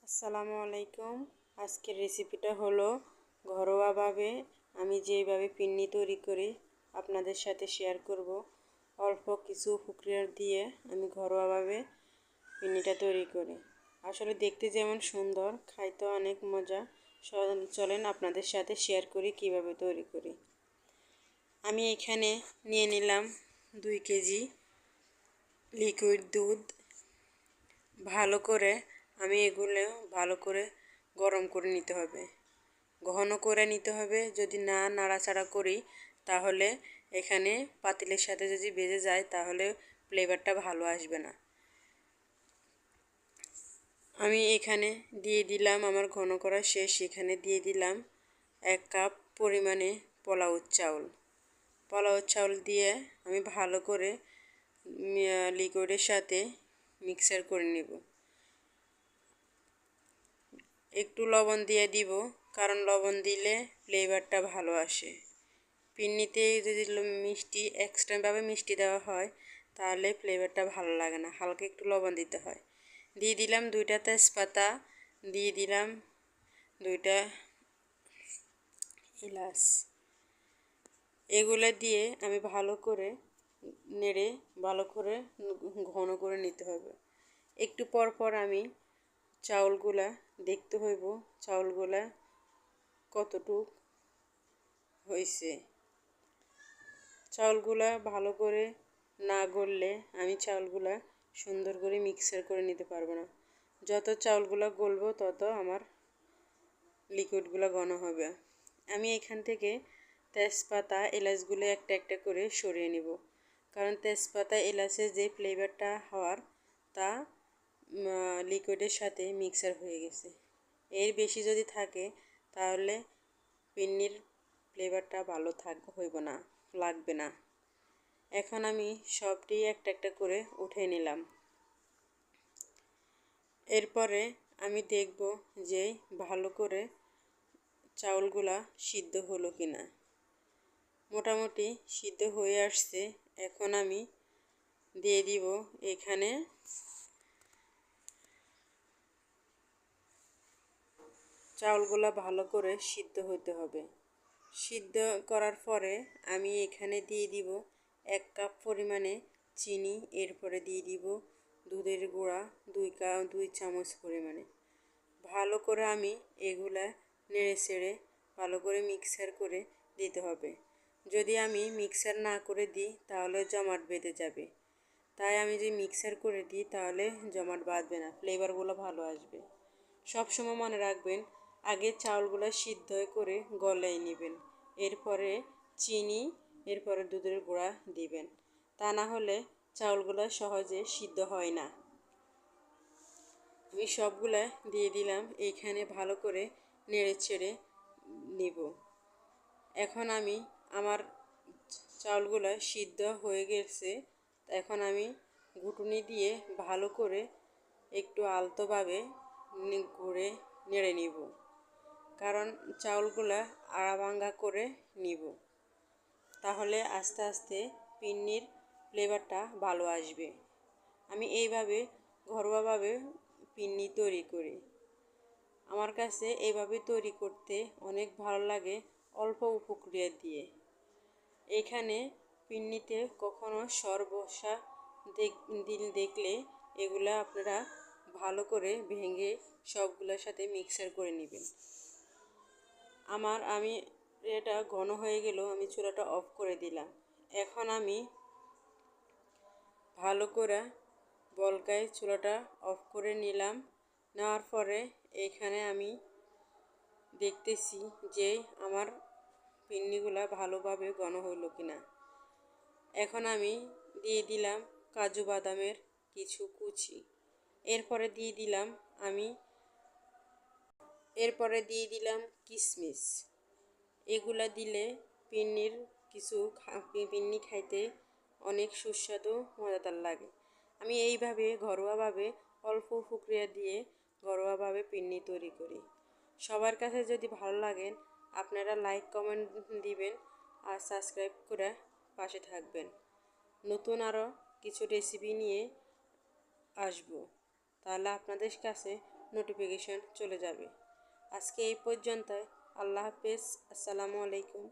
আসসালামু আলাইকুম। আজকের রেসিপিটা হলো ঘরোয়াভাবে আমি যেইভাবে পিন্নি তৈরি করি আপনাদের সাথে শেয়ার করব। অল্প কিছু উপকরণ দিয়ে আমি ঘরোয়াভাবে পিন্নিটা তৈরি করি। আসলে দেখতে যেমন সুন্দর, খাইতে অনেক মজা। চলেন আপনাদের সাথে শেয়ার করি কিভাবে তৈরি করি। আমি এখানে নিয়ে নিলাম 2 কেজি লিকুইড দুধ। ভালো করে এগুলো ভালো করে গরম করে নিতে হবে, ঘন করে নিতে হবে। যদি না নাড়াচাড়া করি তাহলে এখানে পাতিলের সাথে যদি বেজে যায় তাহলে ফ্লেভারটা ভালো আসবে না। আমি এখানে দিয়ে দিলাম, আমার ঘন করা শেষ। এখানে দিয়ে দিলাম 1 কাপ পরিমাণে পোলাও চাউল দিয়ে আমি ভালো করে লিকুইডের সাথে মিক্সার করে নেব। একটু লবণ দিয়ে দিব, কারণ লবণ দিলে ফ্লেভারটা ভালো আসে। পিন্নিতে যদি মিষ্টি এক্সট্রাভাবে মিষ্টি দেওয়া হয় তাহলে ফ্লেভারটা ভালো লাগে না, হালকা একটু লবণ দিতে হয়। দিয়ে দিলাম 2টা তেজপাতা, দিয়ে দিলাম 2টা এলাচ। এগুলো দিয়ে আমি ভালো করে নেড়ে ভালো করে ঘন করে নিতে হবে। একটু পর পর আমি চাউলগুলা দেখতে হইব, চাউলগুলা কতটুক হয়েছে। চাউলগুলা ভালো করে না গললে আমি চাউলগুলা সুন্দর করে মিক্সার করে নিতে পারবো না। যত চাউলগুলা গলবো তত আমার লিকুইডগুলো ঘন হবে। আমি এখান থেকে তেজপাতা এলাচগুলো একটা একটা করে সরিয়ে নিব, কারণ তেজপাতা এলাচের যে ফ্লেভারটা হওয়ার তা লিকুইডের সাথে মিক্সার হয়ে গেছে। এর বেশি যদি থাকে তাহলে পিন্নির ফ্লেভারটা ভালো হইব না, লাগবে না। এখন আমি সবটি একটা একটা করে উঠে নিলাম। এরপরে আমি দেখব যে ভালো করে চাউলগুলা সিদ্ধ হলো কিনা। মোটামুটি সিদ্ধ হয়ে আসছে। এখন আমি দিয়ে দিব এখানে চাউলগুলা ভালো করে সিদ্ধ হতে হবে। সিদ্ধ করার পরে আমি এখানে দিয়ে দিব 1 কাপ পরিমাণে চিনি। এরপরে দিয়ে দিব দুধের গুঁড়া 2 চামচ পরিমাণে। ভালো করে আমি এগুলা নেড়ে চেড়ে ভালো করে মিক্সার করে দিতে হবে। যদি আমি মিক্সার না করে দিই তাহলে জমাট বেঁধে যাবে, তাই আমি যদি মিক্সার করে দিই তাহলে জমাট বাঁধবে না, ফ্লেভারগুলো ভালো আসবে। সবসময় মনে রাখবেন আগে চাউলগুলো সিদ্ধ করে গলায় নেবেন, এরপরে চিনি, এরপরে দুধের গুঁড়া দিবেন। তা না হলে চাউলগুলো সহজে সিদ্ধ হয় না। আমি সবগুলা দিয়ে দিলাম, এইখানে ভালো করে নেড়ে চেড়ে নিব। এখন আমি আমার চাউলগুলো সিদ্ধ হয়ে গেছে। এখন আমি ঘুটুনি দিয়ে ভালো করে একটু আলতোভাবে ঘুরে নেড়ে নিব, কারণ চাউলগুলা আড়া ভাঙ্গা করে নিব, তাহলে আস্তে আস্তে পিন্নির ফ্লেভারটা ভালো আসবে। আমি এইভাবে ঘরোয়াভাবে পিন্নি তৈরি করি। আমার কাছে এইভাবে তৈরি করতে অনেক ভালো লাগে, অল্প উপকরণ দিয়ে। এখানে পিন্নিতে কখনো সরবসা দেখলে এগুলা আপনারা ভালো করে ভেঙে সবগুলোর সাথে মিক্সার করে নেবেন। আমি এটা ঘন হয়ে গেল, আমি চুলাটা অফ করে দিলাম। এখন আমি ভালো করে বলকায় চুলাটা অফ করে নিলাম। নেওয়ার পরে এখানে আমি দেখতেছি যে আমার পিন্নিগুলা ভালোভাবে ঘন হইলো কিনা। এখন আমি দিয়ে দিলাম কাজু বাদামের কিছু কুচি। এরপরে দিয়ে দিলাম কিশমিশ। এগুলা দিলে পিন্নি খাইতে অনেক সুস্বাদু মজাদার লাগে। আমি এইভাবে ঘরোয়াভাবে অল্প উপকরণ দিয়ে ঘরোয়াভাবে পিন্নি তৈরি করি। সবার কাছে যদি ভালো লাগে আপনারা লাইক কমেন্ট দিবেন আর সাবস্ক্রাইব করে পাশে থাকবেন। নতুন আরও কিছু রেসিপি নিয়ে আসব, তাহলে আপনাদের কাছে নোটিফিকেশন চলে যাবে। আজকে এই পর্যন্ত। আল্লাহ হাফেজ। আসসালামু আলাইকুম।